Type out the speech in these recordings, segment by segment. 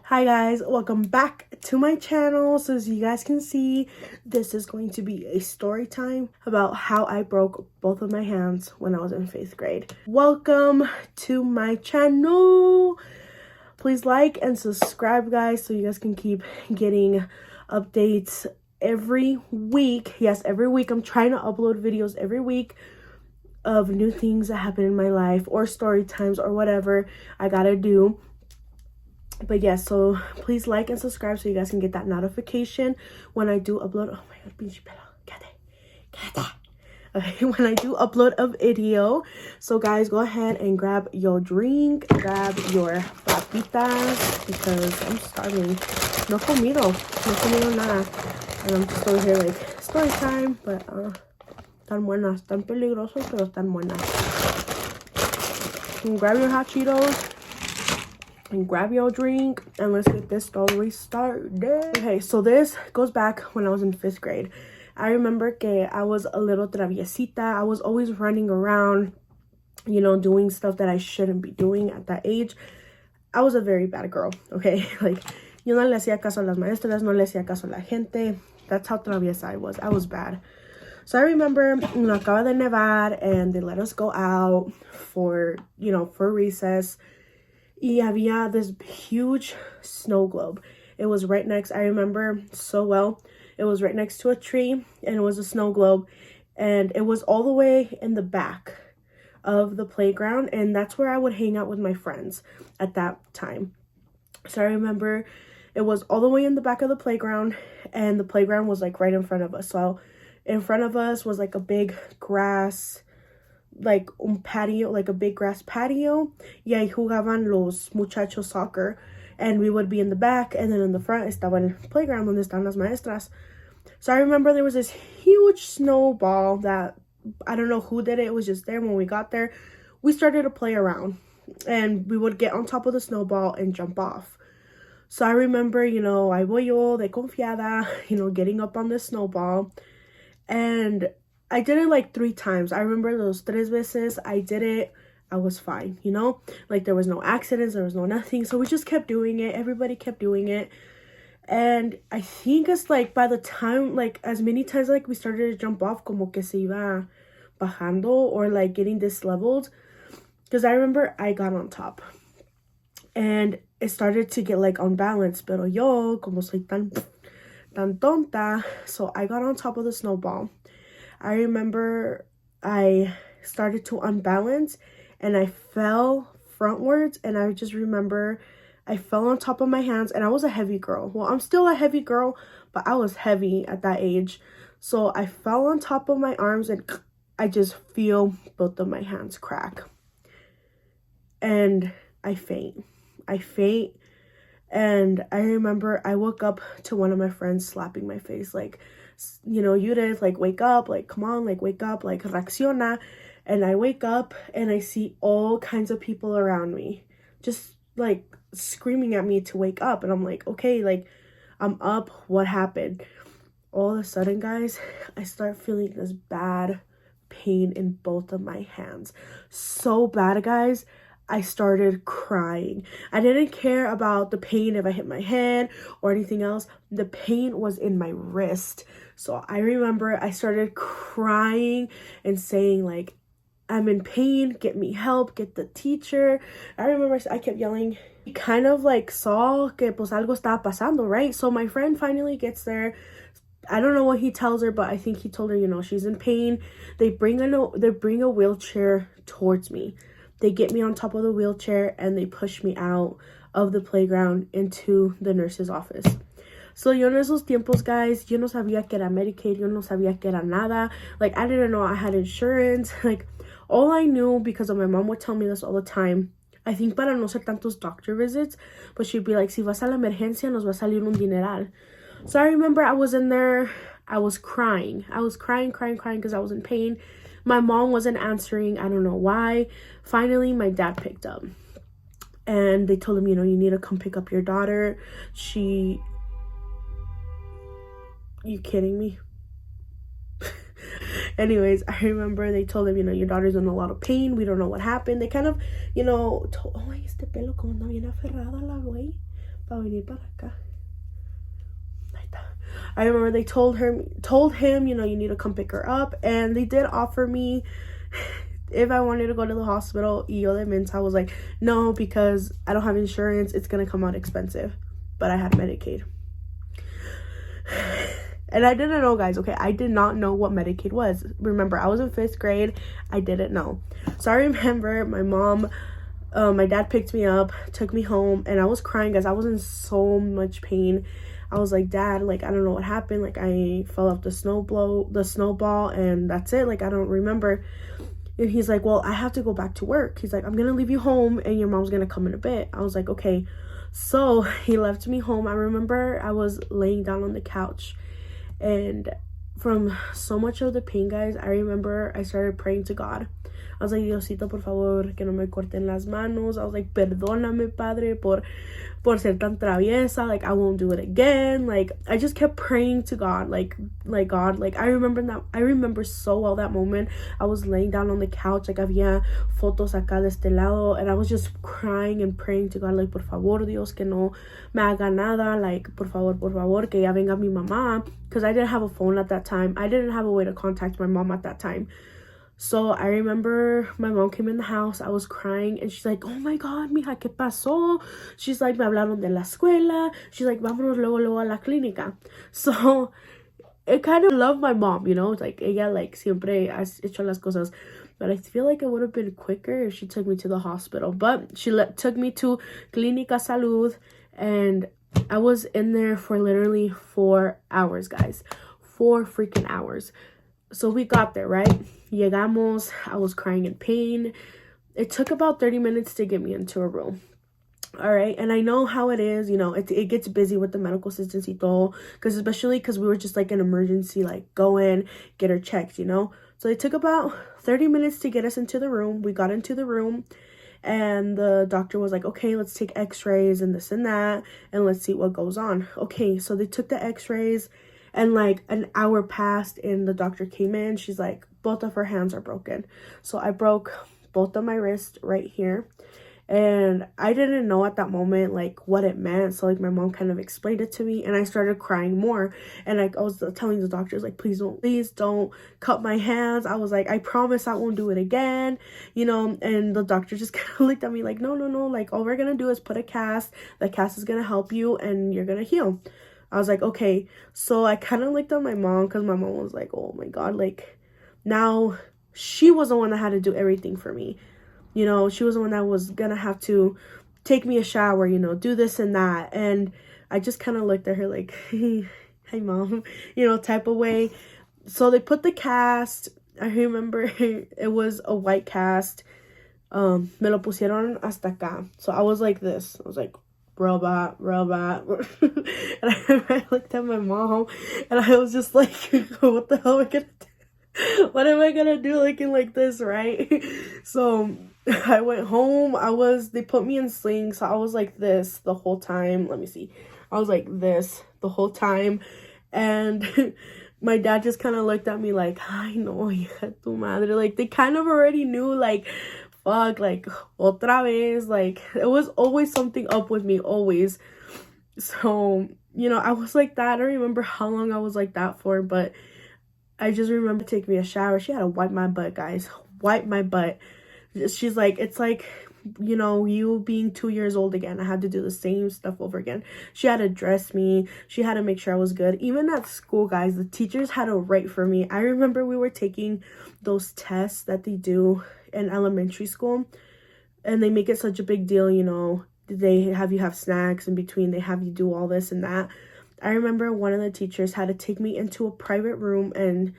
Hi guys, welcome back to my channel. So as you guys can see, this is going to be a story time about how I broke both of my hands when I was in 5th grade. Welcome to my channel. Please like and subscribe, guys, so you guys can keep getting updates every week. Yes, every week. I'm trying to upload videos every week of new things that happen in my life or story times or whatever I gotta do. But yes, so please like and subscribe so you guys can get that notification when I do upload. Oh my god, pinche pelo. Quédate. Okay, when I do upload a video. So guys, go ahead and grab your drink, grab your papitas, because I'm starving. No comido nada. And I'm just over here like story time, but tan buenas, tan peligrosos, pero tan buenas. And grab your hot Cheetos and grab your drink and let's get this story started. Okay, so this goes back when I was in 5th grade. I remember que I was a little traviesita. I was always running around, you know, doing stuff that I shouldn't be doing at that age. I was a very bad girl, okay? Like, yo no le hacía caso a las maestras, no le hacía caso a la gente. That's how traviesa I was. I was bad. So I remember, you know, acaba de nevar and they let us go out for, you know, for recess. Y había this huge snow globe. It was right next, I remember so well, it was right next to a tree and it was a snow globe and it was all the way in the back of the playground, and that's where I would hang out with my friends at that time. So I remember it was all the way in the back of the playground and the playground was like right in front of us. So in front of us was like a big grass, like un patio, like a big grass patio. Y ahí jugaban los muchachos soccer, and we would be in the back, and then in the front estaba el playground donde están las maestras. So I remember there was this huge snowball that I don't know who did it. It was just there. When we got there, we started to play around and we would get on top of the snowball and jump off. So I remember, you know, ahí voy yo de confiada, you know, getting up on the snowball, and I did it like 3 times. I remember those 3 veces I did it. I was fine, you know? Like there was no accidents, there was no nothing. So we just kept doing it. Everybody kept doing it. And I think it's like by the time, like as many times like we started to jump off, como que se iba bajando or like getting disleveled. Because I remember I got on top. And it started to get like unbalanced. Pero yo, como soy tan tonta, so I got on top of the snowball. I remember I started to unbalance and I fell frontwards, and I just remember I fell on top of my hands, and I was a heavy girl. Well, I'm still a heavy girl, but I was heavy at that age. So I fell on top of my arms and I just feel both of my hands crack. And I faint. And I remember I woke up to one of my friends slapping my face like, you know, Judith, like, wake up, like, come on, like, wake up, like, reacciona. And I wake up and I see all kinds of people around me just like screaming at me to wake up. And I'm like, okay, like, I'm up, what happened? All of a sudden, guys, I start feeling this bad pain in both of my hands. So bad, guys. I started crying. I didn't care about the pain if I hit my head or anything else. The pain was in my wrist. So I remember I started crying and saying like, I'm in pain, get me help, get the teacher. I remember I kept yelling. He kind of like saw que pues algo estaba pasando, right? So my friend finally gets there. I don't know what he tells her, but I think he told her, you know, she's in pain. They bring a wheelchair towards me. They get me on top of the wheelchair and they push me out of the playground into the nurse's office. So yo en esos tiempos, guys, yo no sabía que era Medicaid, yo no sabía que era nada. Like, I didn't know I had insurance. Like, all I knew, because of my mom would tell me this all the time, I think para no hacer tantos doctor visits, but she'd be like, si vas a la emergencia, nos va a salir un dineral. So I remember I was in there, I was crying. I was crying because I was in pain. My mom wasn't answering. I don't know why. Finally, my dad picked up. And they told him, you know, you need to come pick up your daughter. You kidding me? Anyways, I remember they told him, you know, your daughter's in a lot of pain. We don't know what happened. They kind of, you know, told, oh, este pelo como anda bien aferrada la güey. a venir para acá. I remember they told him, you know, you need to come pick her up. And they did offer me if I wanted to go to the hospital. Y yo de mensa was like, no, because I don't have insurance. It's going to come out expensive. But I had Medicaid. And I didn't know, guys, okay? I did not know what Medicaid was. Remember, I was in 5th grade. I didn't know. So I remember my dad picked me up, took me home, and I was crying, guys. I was in so much pain. I was like, Dad, like, I don't know what happened. Like, I fell off the snowball, and that's it. Like, I don't remember. And he's like, well, I have to go back to work. He's like, I'm going to leave you home, and your mom's going to come in a bit. I was like, okay. So he left me home. I remember I was laying down on the couch, and from so much of the pain, guys, I remember I started praying to God. I was like, Diosito, por favor, que no me corten las manos. I was like, perdóname, Padre, por ser tan traviesa. Like, I won't do it again. Like, I just kept praying to God. Like God. Like, I remember so well that moment. I was laying down on the couch. Like, había fotos acá de este lado. And I was just crying and praying to God. Like, por favor, Dios, que no me haga nada. Like, por favor, que ya venga mi mamá. Because I didn't have a phone at that time. I didn't have a way to contact my mom at that time. So I remember my mom came in the house. I was crying, and she's like, oh my God, mija, ¿qué pasó? She's like, me hablaron de la escuela. She's like, vámonos luego a la clínica. So it kind of loved my mom, you know, like ella like siempre ha hecho las cosas. But I feel like it would have been quicker if she took me to the hospital. But she took me to Clínica Salud, and I was in there for literally 4 hours, guys. 4 freaking hours. So we got there, right? Llegamos. I was crying in pain. It took about 30 minutes to get me into a room. All right. And I know how it is, you know, it gets busy with the medical assistants y todo. Especially because we were just like an emergency, like go in, get her checked, you know. So it took about 30 minutes to get us into the room. We got into the room. And the doctor was like, okay, let's take x-rays and this and that. And let's see what goes on. Okay. So they took the x-rays. And like an hour passed and the doctor came in. She's like, both of her hands are broken. So I broke both of my wrists right here. And I didn't know at that moment like what it meant. So like my mom kind of explained it to me, and I started crying more. And like I was telling the doctors, like, please don't cut my hands. I was like, I promise I won't do it again, you know. And the doctor just kind of looked at me like, no, like all we're gonna do is put a cast. The cast is gonna help you and you're gonna heal. I was like, okay. So I kind of looked at my mom, because my mom was like, oh my God, like now she was the one that had to do everything for me. You know, she was the one that was gonna have to take me a shower, you know, do this and that. And I just kind of looked at her like, hey mom, you know, type of way. So they put the cast. I remember it was a white cast. Me lo pusieron hasta acá. So I was like this. I was like, robot. And I looked at my mom, and I was just like, what the hell am I gonna do? What am I gonna do looking like this, right? So I went home. They put me in slings. So I was like this the whole time. Let me see. I was like this the whole time. And my dad just kind of looked at me like, ay no, hija tu madre. Like they kind of already knew, like, fuck, like, otra vez. Like, it was always something up with me, always. So, you know, I was like that. I don't remember how long I was like that for, but I just remember taking me a shower. She had to wipe my butt, guys. Wipe my butt. She's like, it's like, you know, you being 2 years old again. I had to do the same stuff over again. She had to dress me. She had to make sure I was good. Even at school, guys, the teachers had to write for me. I remember we were taking those tests that they do in elementary school, and they make it such a big deal, you know. They have you have snacks in between. They have you do all this and that. I remember one of the teachers had to take me into a private room and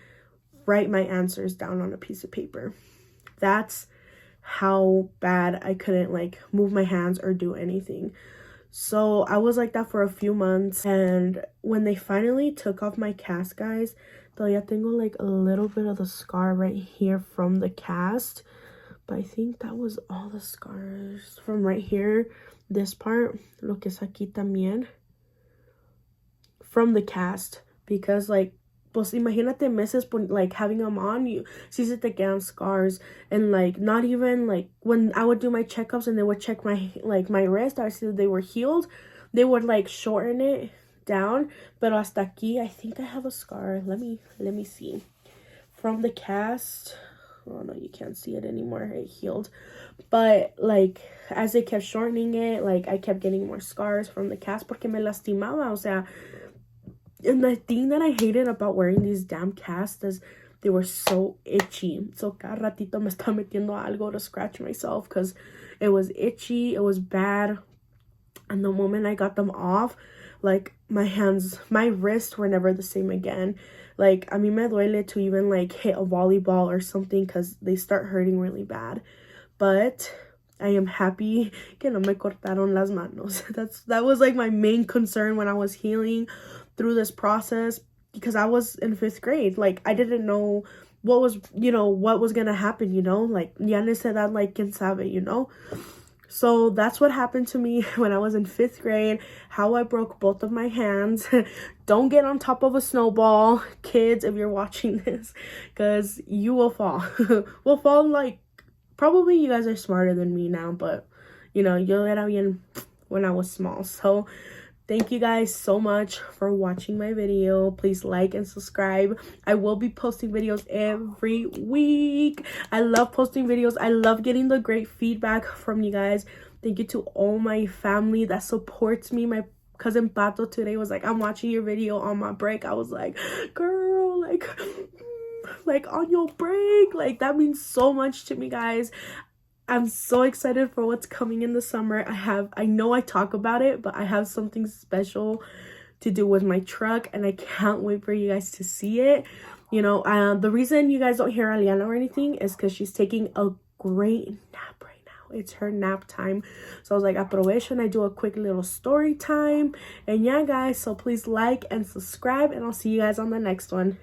write my answers down on a piece of paper. That's how bad I couldn't like move my hands or do anything. So I was like that for a few months, and when they finally took off my cast, guys, todavía tengo like a little bit of the scar right here from the cast, but I think that was all the scars from right here, this part, lo que es aquí también, from the cast, because like, pues imagínate meses like having them on you, si se te quedan scars. And like not even like when I would do my checkups and they would check my like my wrist, I see that they were healed, they would like shorten it down. Pero hasta aquí, I think I have a scar. Let me see. From the cast, oh no, you can't see it anymore. It healed. But like as they kept shortening it, like I kept getting more scars from the cast porque me lastimaba. O sea, and the thing that I hated about wearing these damn casts is they were so itchy. So cada ratito me estaba metiendo algo to scratch myself because it was itchy. It was bad. And the moment I got them off, like my hands, my wrists were never the same again. Like, a mí me duele to even like hit a volleyball or something because they start hurting really bad. But I am happy que no me cortaron las manos. That was like my main concern when I was healing through this process, because I was in 5th grade. Like, I didn't know what was, what was gonna happen, like, ya no sé that, like, quién sabe, So that's what happened to me when I was in 5th grade, how I broke both of my hands. Don't get on top of a snowball, kids, if you're watching this, because you will fall. Will fall, like, probably you guys are smarter than me now, but, yo era bien when I was small. So thank you guys so much for watching my video. Please like and subscribe. I will be posting videos every week. I love posting videos. I love getting the great feedback from you guys. Thank you to all my family that supports me. My cousin Pato today was like, I'm watching your video on my break. I was like, girl, like on your break. Like, that means so much to me, guys. I'm so excited for what's coming in the summer. I know I talk about it, but I have something special to do with my truck, and I can't wait for you guys to see it. The reason you guys don't hear Aliana or anything is because she's taking a great nap right now. It's her nap time. So I was like, aprovecho and I do a quick little story time. And yeah, guys, so please like and subscribe, and I'll see you guys on the next one.